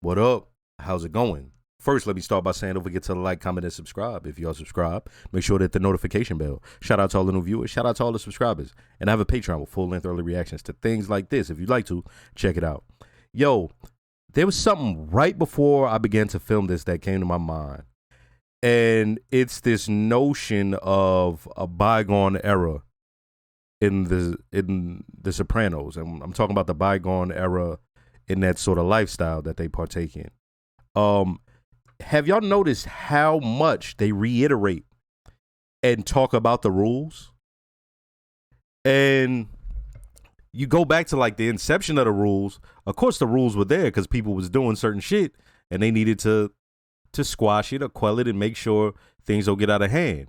What up? How's it going? First, let me start by saying don't forget to like, comment, and subscribe. If you are subscribed, make sure to hit the notification bell. Shout out to all the new viewers. Shout out to all the subscribers. And I have a Patreon with full-length early reactions to things like this. If you'd like to, check it out. Yo, there was something right before I began to film this that came to my mind. And it's this notion of a bygone era in the Sopranos. And I'm talking about the bygone era in that sort of lifestyle that they partake in. Have y'all noticed how much they reiterate and talk about the rules? And you go back to like the inception of the rules. Of course, the rules were there because people was doing certain shit and they needed to squash it or quell it and make sure things don't get out of hand.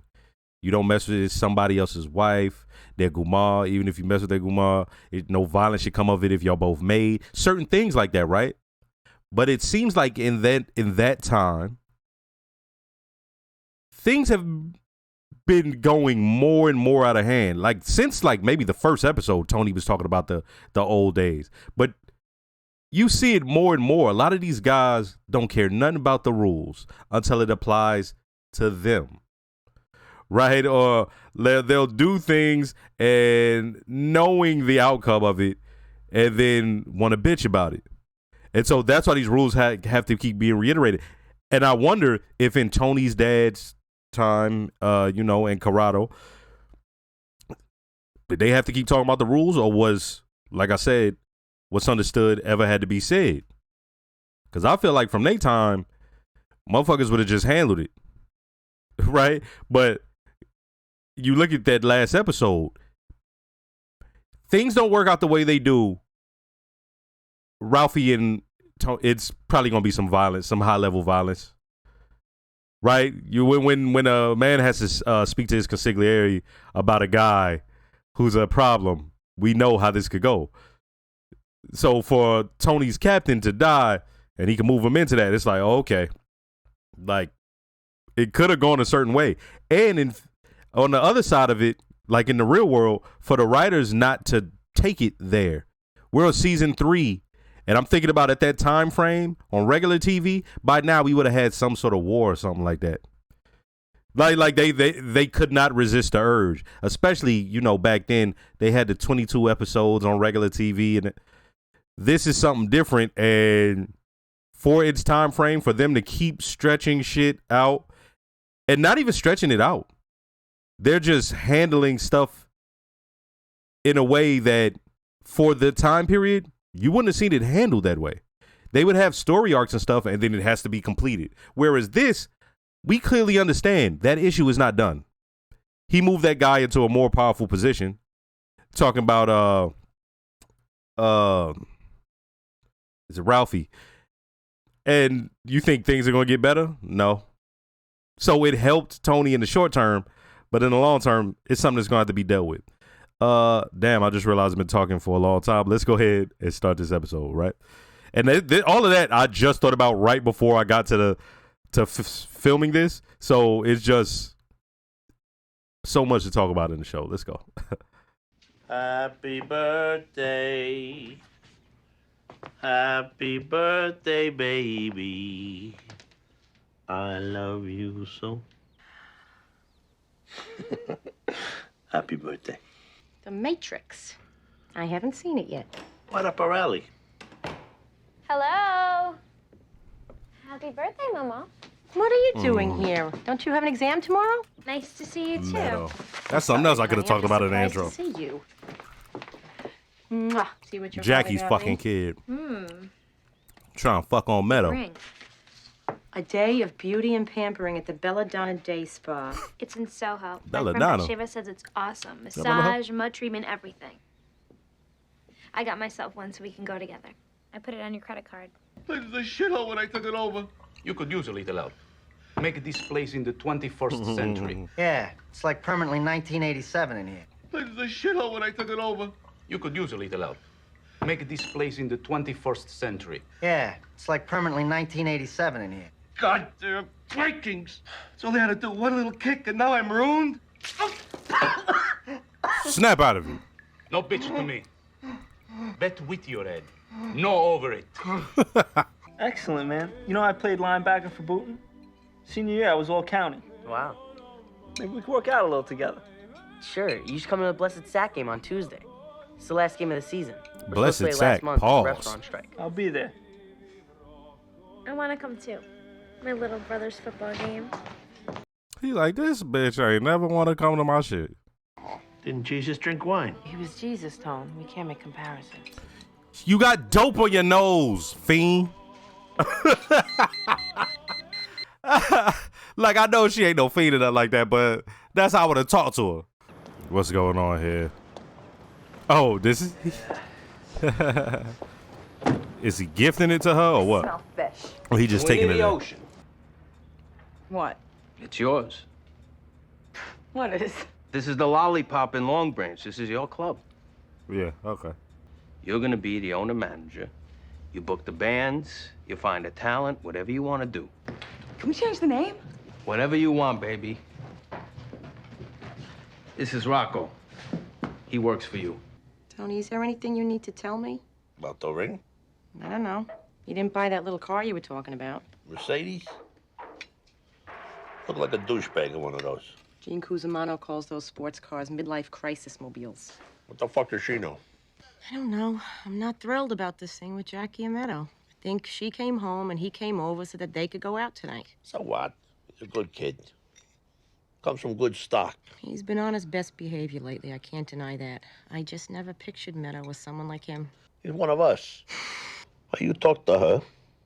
You don't mess with somebody else's wife, their gumar. Even if you mess with their gumar, no violence should come of it if y'all both made. Certain things like that, right? But it seems like in that time, things have been going more and more out of hand. Like since like maybe the first episode, Tony was talking about the old days. But you see it more and more. A lot of these guys don't care nothing about the rules until it applies to them. Right? Or they'll do things and knowing the outcome of it and then want to bitch about it. And so that's why these rules have to keep being reiterated. And I wonder if in Tony's dad's time, and Corrado, did they have to keep talking about the rules, or was, like I said, what's understood ever had to be said? Because I feel like from their time, motherfuckers would have just handled it. Right? But you look at that last episode, things don't work out the way they do. Ralphie and it's probably gonna be some violence, some high level violence, right? When a man has to speak to his consigliere about a guy who's a problem, we know how this could go. So for Tony's captain to die and he can move him into that, it's like, oh, okay, like it could have gone a certain way. And on the other side of it, like in the real world, for the writers not to take it there. We're on season 3. And I'm thinking about at that time frame on regular TV, by now we would have had some sort of war or something like that. Like they could not resist the urge, especially, back then they had the 22 episodes on regular TV, and this is something different. And for its time frame, for them to keep stretching shit out and not even stretching it out, they're just handling stuff in a way that for the time period, you wouldn't have seen it handled that way. They would have story arcs and stuff, and then it has to be completed. Whereas this, we clearly understand that issue is not done. He moved that guy into a more powerful position. Talking about is it Ralphie? And you think things are going to get better? No. So it helped Tony in the short term, but in the long term, it's something that's going to have to be dealt with. Damn, I just realized I've been talking for a long time. Let's go ahead and start this episode, right? And all of that I just thought about right before I got to filming this. So it's just so much to talk about in the show. Let's go. Happy birthday. Happy birthday, baby. I love you so. Happy birthday. The Matrix. I haven't seen it yet. Right up our alley. Hello. Happy birthday, Mama. What are you doing here? Don't you have an exam tomorrow? Nice to see you, too. Meadow. That's something else I could have talked about in the intro. To see you. Mwah. See what your Jackie's father got fucking me? kid. Trying to fuck on Meadow. Ring. A day of beauty and pampering at the Belladonna Day Spa. It's in Soho. Belladonna. My friend Batsheva says it's awesome. Massage, mud treatment, everything. I got myself one so we can go together. I put it on your credit card. This is a shithole when I took it over. You could use a little help. Make this place in the 21st century. Yeah, it's like permanently 1987 in here. This is a shithole when I took it over. You could use a little help. Make this place in the 21st century. Yeah, it's like permanently 1987 in here. Goddamn Vikings. That's all they had to do, one little kick, and now I'm ruined. Snap out of it. No bitch to me. Bet with your head. No over it. Excellent, man. You know, I played linebacker for Booton. Senior year, I was all county. Wow. Maybe we could work out a little together. Sure. You should come to the Blessed Sack game on Tuesday. It's the last game of the season. Blessed Sack, pause. Refs are on strike. I'll be there. I want to come too. My little brother's football game. He like, this bitch ain't never want to come to my shit. Didn't Jesus drink wine? He was Jesus, Tone. We can't make comparisons. You got dope on your nose, fiend. Like, I know she ain't no fiend or nothing like that, but that's how I would have talked to her. What's going on here? Oh, this is... Is he gifting it to her or what? Smell fish. Or he just taking it the in? ocean. What? It's yours. What is? This is the Lollipop in Long Branch. This is your club. Yeah, okay. You're gonna be the owner-manager. You book the bands, you find a talent, whatever you want to do. Can we change the name? Whatever you want, baby. This is Rocco. He works for you. Tony, is there anything you need to tell me? About the ring? I don't know. You didn't buy that little car you were talking about. Mercedes? Look like a douchebag in one of those. Gene Cusimano calls those sports cars midlife crisis mobiles. What the fuck does she know? I don't know. I'm not thrilled about this thing with Jackie and Meadow. I think she came home and he came over so that they could go out tonight. So what? He's a good kid. Comes from good stock. He's been on his best behavior lately. I can't deny that. I just never pictured Meadow with someone like him. He's one of us. Well, you talk to her,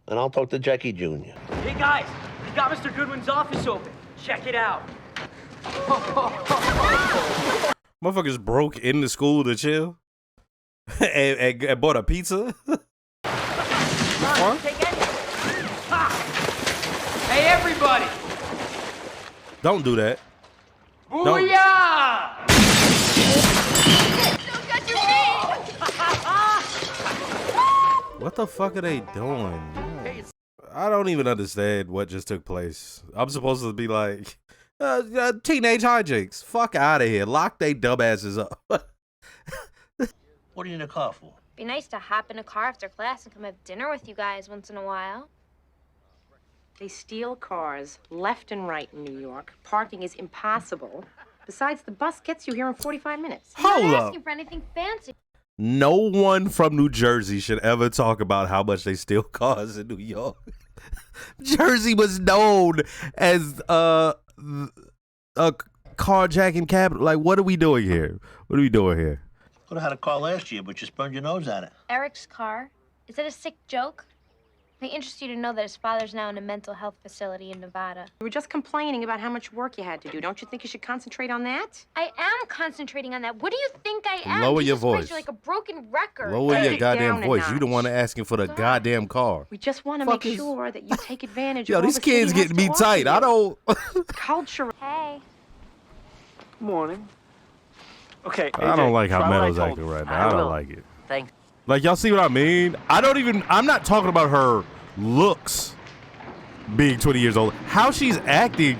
and I'll talk to Jackie Jr. Hey, guys, we got Mr. Goodwin's office open. Check it out. Motherfuckers broke into school to chill and bought a pizza. Come on, take anything. Hey, everybody! Don't do that. Booyah! Don't touch your feet! What the fuck are they doing? I don't even understand what just took place. I'm supposed to be like, teenage hijinks. Fuck out of here. Lock they dumbasses up. What are you in the car for? Be nice to hop in a car after class and come have dinner with you guys once in a while. They steal cars left and right in New York. Parking is impossible. Besides, the bus gets you here in 45 minutes. I'm Hold not up. asking for anything fancy. No one from New Jersey should ever talk about how much they steal cars in New York. Jersey was known as a carjacking capital. Like, what are we doing here? What are we doing here? Could have had a car last year, but you spurned your nose at it. Eric's car? Is that a sick joke? May interest you to know that his father's now in a mental health facility in Nevada. You were just complaining about how much work you had to do. Don't you think you should concentrate on that? I am concentrating on that. What do you think I am? Lower your Jesus Christ, voice. You're like a broken record. Lower Take your it goddamn down a voice. You the notch. one asking for the goddamn car. We just want to Fuck make is- sure that you take advantage Yo, of all these the city kids has getting to me offer tight. I you. don't. Culture. Hey. Morning. Okay, I don't AJ, like how try what I Meadow's told acting you. right now. I don't will. like it. Thanks. Like, y'all see what I mean? I'm not talking about her looks being 20 years old. How she's acting,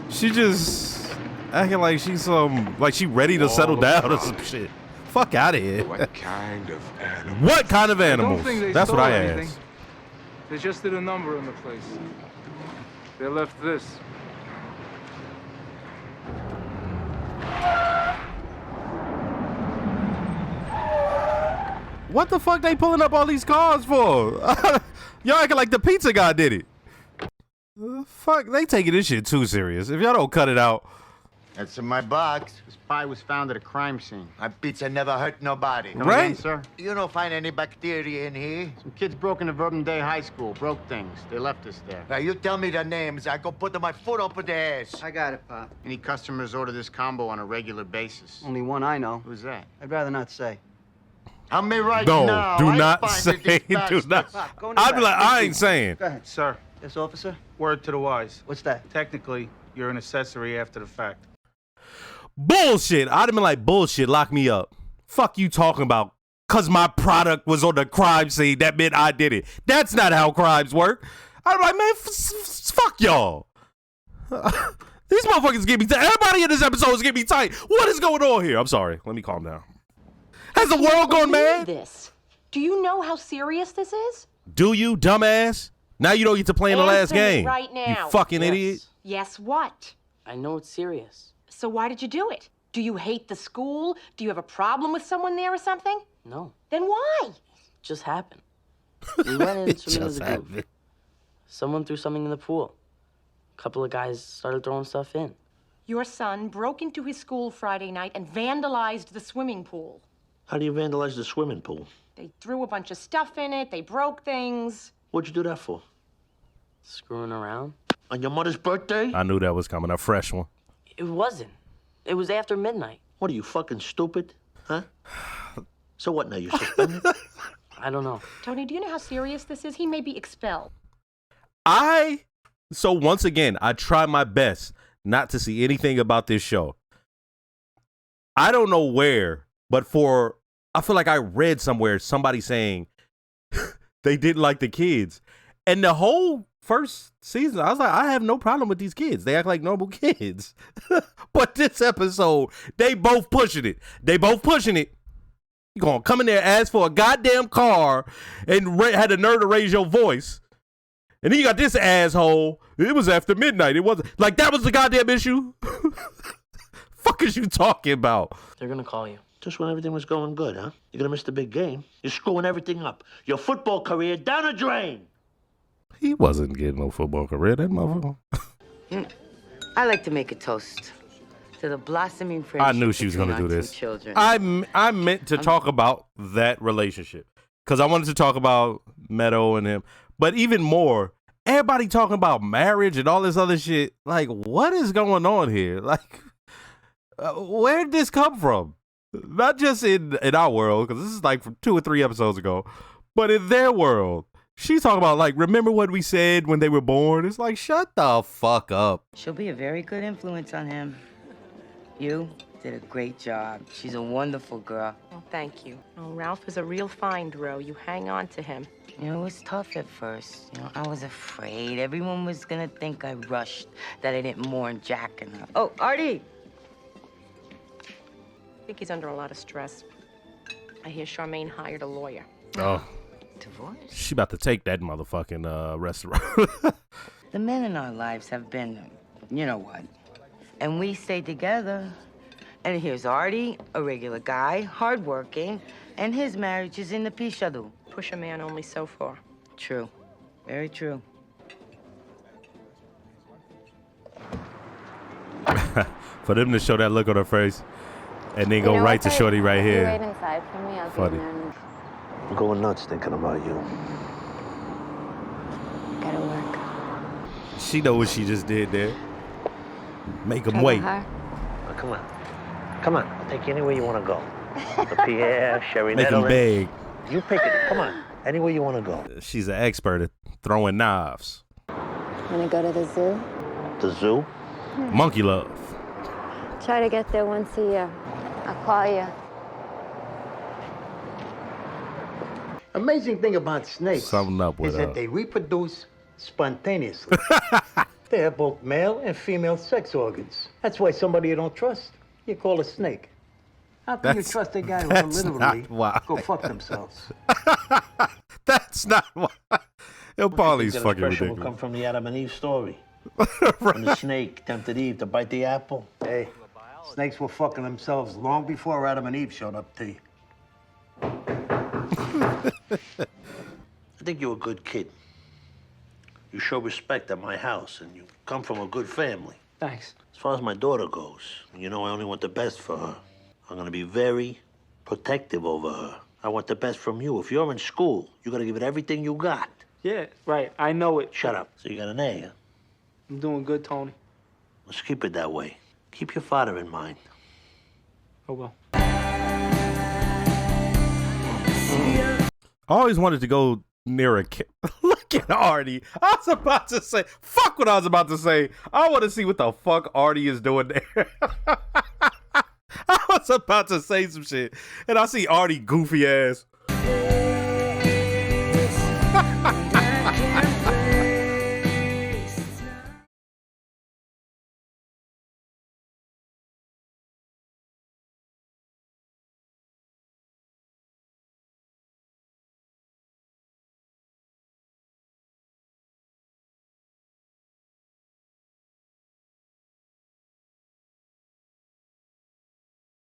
she just acting like she's like she ready to settle down or some shit. Fuck out of here. What kind of animal? What kind of I animals? don't think they That's what stole I anything. asked. They just did a number in the place. They left this. What the fuck they pulling up all these cars for? Y'all acting like the pizza guy did it. Fuck, they taking this shit too serious. If y'all don't cut it out. That's in my box. This pie was found at a crime scene. My pizza never hurt nobody. Come Right? again, sir? You don't find any bacteria in here. Some kids broke into Verbum Day High School, broke things. They left us there. Now you tell me the names. I go put my foot up their ass. I got it, Pop. Any customers order this combo on a regular basis? Only one I know. Who's that? I'd rather not say. Tell me right No, now. do I not find say. that these Do not. bastards- Go in the I'd be back. like, I ain't saying. Go ahead. Sir, Yes, officer? word to the wise. What's that? Technically, you're an accessory after the fact. Bullshit. I'd have been like, bullshit, lock me up. Fuck you talking about. Cause my product was on the crime scene. That meant I did it. That's not how crimes work. I'm like, man, fuck y'all. These motherfuckers get me tight. Everybody in this episode is getting me tight. What is going on here? I'm sorry. Let me calm down. Has the world gone mad? This. Do you know how serious this is? Do you, dumbass? Now you don't get to play in the last Answer me game. right now. You fucking Yes. idiot. Yes, what? I know it's serious. So why did you do it? Do you hate the school? Do you have a problem with someone there or something? No, Then why? it just happened. We went in It swimming just as a group. happened. Someone threw something in the pool. A couple of guys started throwing stuff in. Your son broke into his school Friday night and vandalized the swimming pool. How do you vandalize the swimming pool? They threw a bunch of stuff in it. They broke things. What'd you do that for? Screwing around? On your mother's birthday? I knew that was coming. A fresh one. It wasn't. It was after midnight. What are you, fucking stupid? Huh? So what now, you suspended? I don't know. Tony, do you know how serious this is? He may be expelled. So once again, I try my best not to see anything about this show. I don't know where, but I feel like I read somewhere somebody saying they didn't like the kids. And the whole first season, I was like, I have no problem with these kids. They act like normal kids. But this episode, they both pushing it. You gonna come in there, ask for a goddamn car, and had the nerve to raise your voice. And then you got this asshole. It was after midnight. It wasn't like that was the goddamn issue. Fuck is you talking about? They're gonna call you. Just when everything was going good, huh? You're gonna miss the big game. You're screwing everything up. Your football career down the drain. He wasn't getting no football career, that motherfucker. I like to make a toast to the blossoming I friendship. knew she was going to between do our this. two children. I meant to talk about that relationship because I wanted to talk about Meadow and him. But even more, everybody talking about marriage and all this other shit. Like, what is going on here? Like, where did this come from? Not just in our world, because this is like from 2 or 3 episodes ago, but in their world. She's talking about, like, remember what we said when they were born? It's like, shut the fuck up. She'll be a very good influence on him. You did a great job. She's a wonderful girl. Well, thank you. Oh, Ralph is a real find, Ro. You hang on to him. You know, it was tough at first. You know, I was afraid. Everyone was gonna think I rushed, that I didn't mourn Jack enough. Oh, Artie! I think he's under a lot of stress. I hear Charmaine hired a lawyer. Oh. Divorce? She about to take that motherfucking restaurant. The men in our lives have been, you know what. And we stay together. And here's Artie, a regular guy, hardworking, and his marriage is in the pichadu. Push a man only so far. True. Very true. For them to show that look on her face and then go right to Shorty right here. Wait inside for me. I'll Funny. be in there. I'm going nuts thinking about you. Gotta work. She know what she just did there. Make him Cover wait. her. Now, come on. Come on. I'll take you anywhere you want to go. The Pierre, Sherry Make him beg. You pick it. Come on. Anywhere you want to go. She's an expert at throwing knives. Wanna go to the zoo? The zoo? Monkey love. Try to get there once a year. I'll call you. Amazing thing about snakes Something up with is that they reproduce spontaneously. They have both male and female sex organs. That's why somebody you don't trust, you call a snake. How can you trust a guy who will literally go fuck themselves? That's not why. Yo, Paulie's That fucking expression will ridiculous. come from the Adam and Eve story. When the snake tempted Eve to bite the apple. Hey, snakes were fucking themselves long before Adam and Eve showed up to you. I think you're a good kid. You show respect at my house, and you come from a good family. Thanks. As far as my daughter goes, you know I only want the best for her. I'm gonna be very protective over her. I want the best from you. If you're in school, you gotta give it everything you got. Yeah, right. I know it. Shut up. So you got an A, huh? I'm doing good, Tony. Let's keep it that way. Keep your father in mind. Oh, well. I always wanted to go near a kid. Look at Artie. I was about to say, fuck what I was about to say. I want to see what the fuck Artie is doing there. I was about to say some shit, and I see Artie goofy ass.